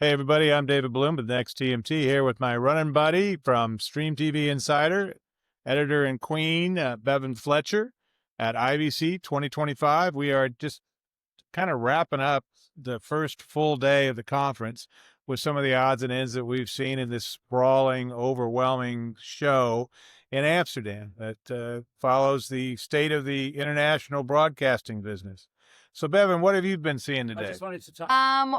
Hey, everybody, I'm David Bloom with Next TMT here with my running buddy from Stream TV Insider, editor and queen, Bevan Fletcher at IBC 2025. We are just kind of wrapping up the first full day of the conference with some of the odds and ends that we've seen in this sprawling, overwhelming show in Amsterdam that follows the state of the international broadcasting business. So, Bevan, what have you been seeing today? I just wanted to talk.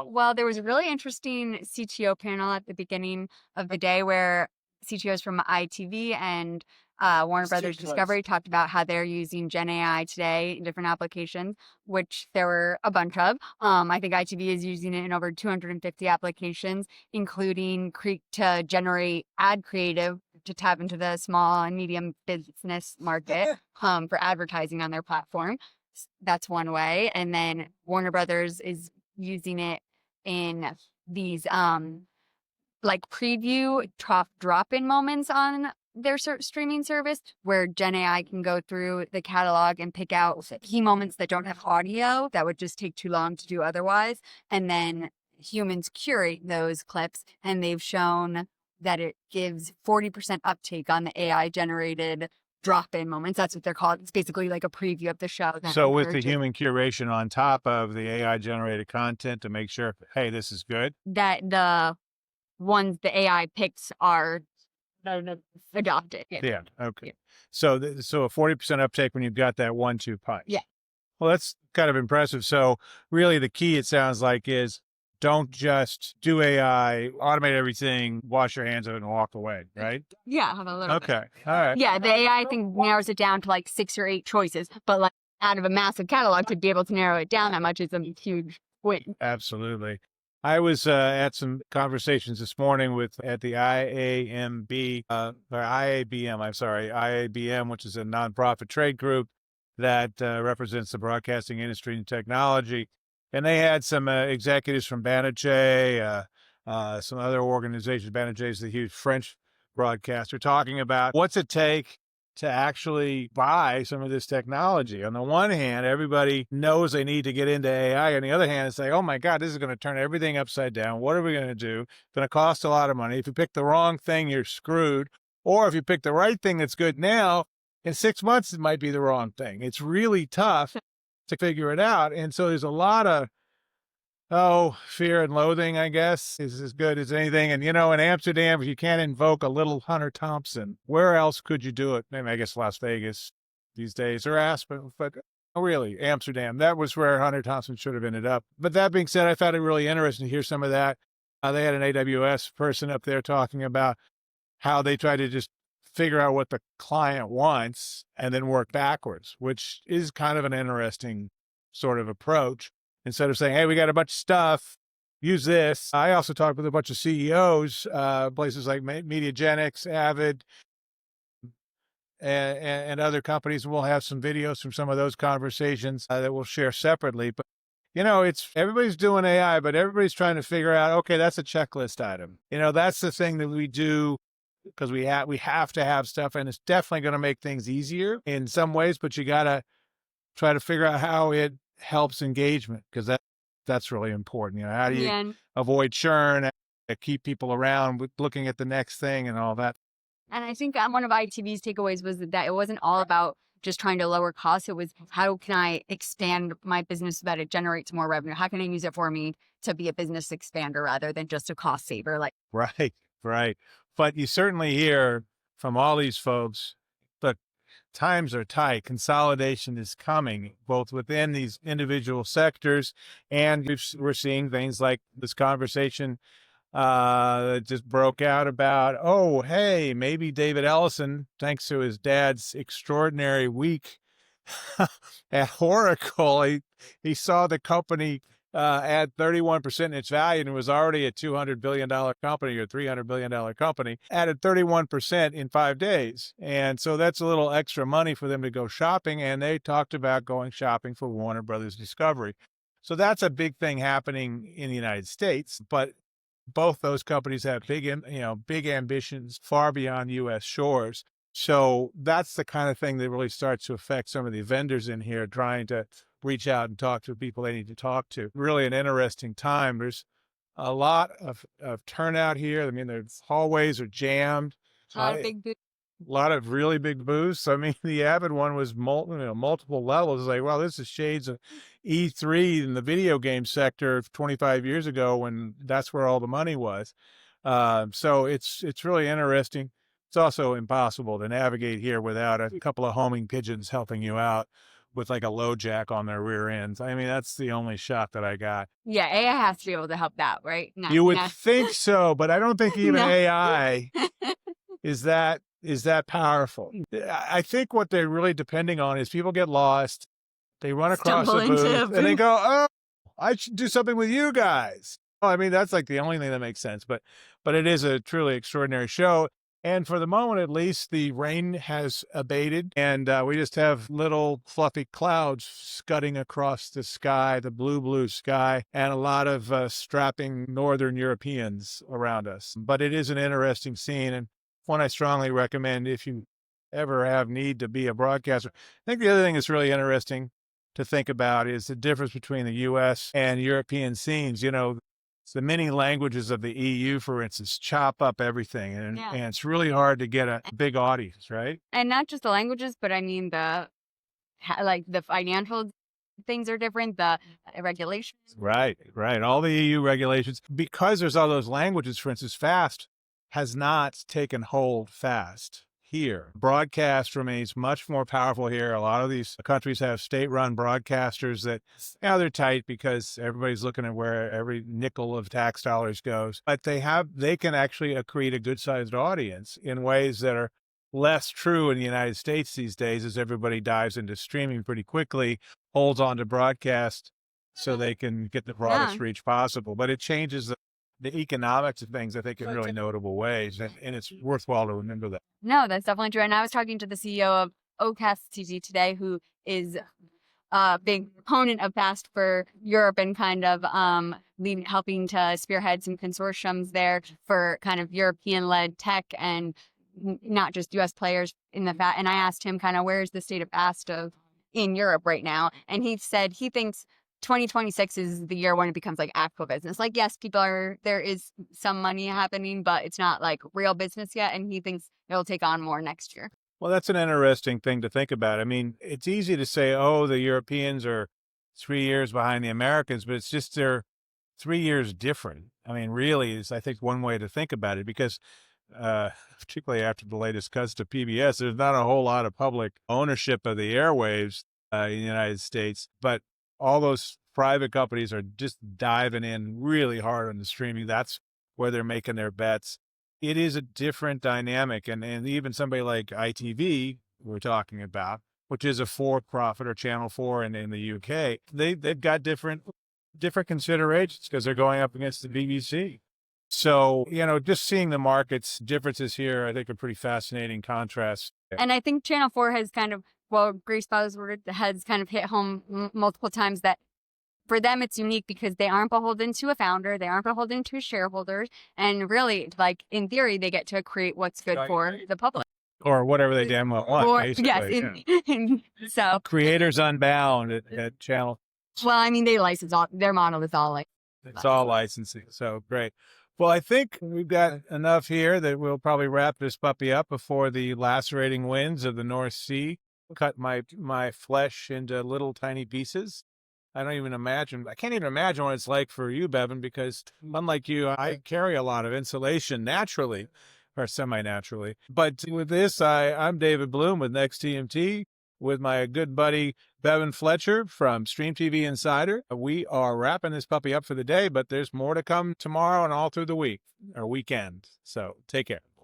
Well, there was a really interesting CTO panel at the beginning of the day where CTOs from ITV and Warner Brothers Discovery talked about how they're using GenAI today in different applications, which there were a bunch of. I think ITV is using it in over 250 applications, including to generate ad creative to tap into the small and medium business market for advertising on their platform. That's one way. And then Warner Brothers is using it in these like preview drop-in moments on their streaming service where GenAI can go through the catalog and pick out key moments that don't have audio that would just take too long to do otherwise. And then humans curate those clips, and they've shown that it gives 40% uptake on the AI generated drop-in moments. That's what they're called. It's basically like a preview of the show. So with the human curation on top of the AI generated content to make sure, hey, this is good. That the ones the AI picks are adopted. Yeah. Okay. Yeah. So a 40% uptake when you've got that 1-2 punch. Yeah. Well, that's kind of impressive. So really the key, it sounds like, is don't just do AI, automate everything, wash your hands of it and walk away, right? Yeah, have a little bit. Okay. All right. Yeah, the AI thing narrows it down to like 6 or 8 choices, but like out of a massive catalog to be able to narrow it down that much is a huge win. Absolutely. I was at some conversations this morning at the IABM, IABM, which is a nonprofit trade group that represents the broadcasting industry and technology. And they had some executives from Banijay, some other organizations. Banijay is the huge French broadcaster, talking about what's it take to actually buy some of this technology. On the one hand, everybody knows they need to get into AI. On the other hand, it's like, oh my God, this is going to turn everything upside down. What are we going to do? It's going to cost a lot of money. If you pick the wrong thing, you're screwed. Or if you pick the right thing that's good now, in 6 months, it might be the wrong thing. It's really tough to figure it out. And so there's a lot of, fear and loathing, I guess, is as good as anything. And, in Amsterdam, if you can't invoke a little Hunter Thompson, where else could you do it? Maybe, I guess, Las Vegas these days, or Aspen, but really, Amsterdam, that was where Hunter Thompson should have ended up. But that being said, I found it really interesting to hear some of that. They had an AWS person up there talking about how they try to just figure out what the client wants and then work backwards, which is kind of an interesting sort of approach. Instead of saying, hey, we got a bunch of stuff, use this. I also talked with a bunch of CEOs, places like Mediagenics, Avid, and other companies. We'll have some videos from some of those conversations that we'll share separately. But, it's everybody's doing AI, but everybody's trying to figure out, okay, that's a checklist item. That's the thing that we do because we have to have stuff, and it's definitely going to make things easier in some ways, but you got to try to figure out how it helps engagement, because that's really important. How do you avoid churn, keep people around with looking at the next thing and all that? And I think one of ITV's takeaways was that it wasn't all about just trying to lower costs. It was, how can I expand my business so that it generates more revenue? How can I use it for me to be a business expander rather than just a cost saver? Right. But you certainly hear from all these folks, look, times are tight. Consolidation is coming, both within these individual sectors, and we're seeing things like this conversation that just broke out about, oh, hey, maybe David Ellison, thanks to his dad's extraordinary week at Oracle, he saw the company add 31% in its value, and it was already a $200 billion company or $300 billion company, added 31% in 5 days. And so that's a little extra money for them to go shopping. And they talked about going shopping for Warner Brothers Discovery. So that's a big thing happening in the United States. But both those companies have big ambitions far beyond U.S. shores. So that's the kind of thing that really starts to affect some of the vendors in here trying to reach out and talk to people they need to talk to. Really an interesting time. There's a lot of turnout here. I mean, the hallways are jammed. A lot of I, big booths. a lot of really big booths. I mean, the Avid one was multiple levels. It's like, well, this is shades of E3 in the video game sector 25 years ago when that's where all the money was. So it's really interesting. It's also impossible to navigate here without a couple of homing pigeons helping you out with like a low jack on their rear ends. I mean, that's the only shot that I got. Yeah, AI has to be able to help that, right? No, You would no. think so, but I don't think even No. AI is that powerful. I think what they're really depending on is people get lost, they run across Stumble a into a booth, and they booth. go, "Oh, I should do something with you guys." Well, I mean, that's like the only thing that makes sense. But it is a truly extraordinary show. And for the moment, at least, the rain has abated, and we just have little fluffy clouds scudding across the sky, the blue sky, and a lot of strapping Northern Europeans around us. But it is an interesting scene, and one I strongly recommend if you ever have need to be a broadcaster. I think the other thing that's really interesting to think about is the difference between the U.S. and European scenes. The many languages of the EU, for instance, chop up everything, and it's really hard to get a big audience, right? And not just the languages, but I mean the financial things are different, the regulations. Right. All the EU regulations, because there's all those languages, for instance, FAST has not taken hold fast here. Broadcast remains much more powerful here. A lot of these countries have state-run broadcasters that, they're tight because everybody's looking at where every nickel of tax dollars goes. But they can actually create a good-sized audience in ways that are less true in the United States these days, as everybody dives into streaming pretty quickly, holds on to broadcast so they can get the broadest reach possible. But it changes the economics of things, I think, in really notable ways. And it's worthwhile to remember that. No, that's definitely true. And I was talking to the CEO of OCAST TV today, who is a big proponent of FAST for Europe and kind of helping to spearhead some consortiums there for kind of European-led tech and not just U.S. players in the FAST. And I asked him kind of where's the state of FAST in Europe right now, and he said he thinks 2026 is the year when it becomes like actual business. Like, yes, there is some money happening, but it's not like real business yet. And he thinks it'll take on more next year. Well, that's an interesting thing to think about. I mean, it's easy to say, oh, the Europeans are 3 years behind the Americans, but it's just they're 3 years different. I mean, really is, I think, one way to think about it, because particularly after the latest cuts to PBS, there's not a whole lot of public ownership of the airwaves in the United States, but all those private companies are just diving in really hard on the streaming. That's where they're making their bets. It is a different dynamic. And even somebody like ITV, we're talking about, which is a for-profit, or Channel 4 in the UK, they've got different considerations because they're going up against the BBC. So, just seeing the market's differences here, I think, are pretty fascinating contrasts. And I think Channel 4 has kind of, Grace Buzzword has kind of hit home multiple times that for them, it's unique because they aren't beholden to a founder. They aren't beholden to shareholders. And really, like, in theory, they get to create what's good for the public. Or whatever they damn well want, basically. Yes. So Creators Unbound at Channel. Well, I mean, they license all, their model is all like. It's all licensing. So great. Well, I think we've got enough here that we'll probably wrap this puppy up before the lacerating winds of the North Sea cut my flesh into little tiny pieces. I can't even imagine what it's like for you, Bevan, because unlike you, I carry a lot of insulation naturally, or semi-naturally. But with this, I'm David Bloom with Next TMT, with my good buddy Bevan Fletcher from Stream TV Insider. We are wrapping this puppy up for the day, but there's more to come tomorrow and all through the week or weekend. So take care.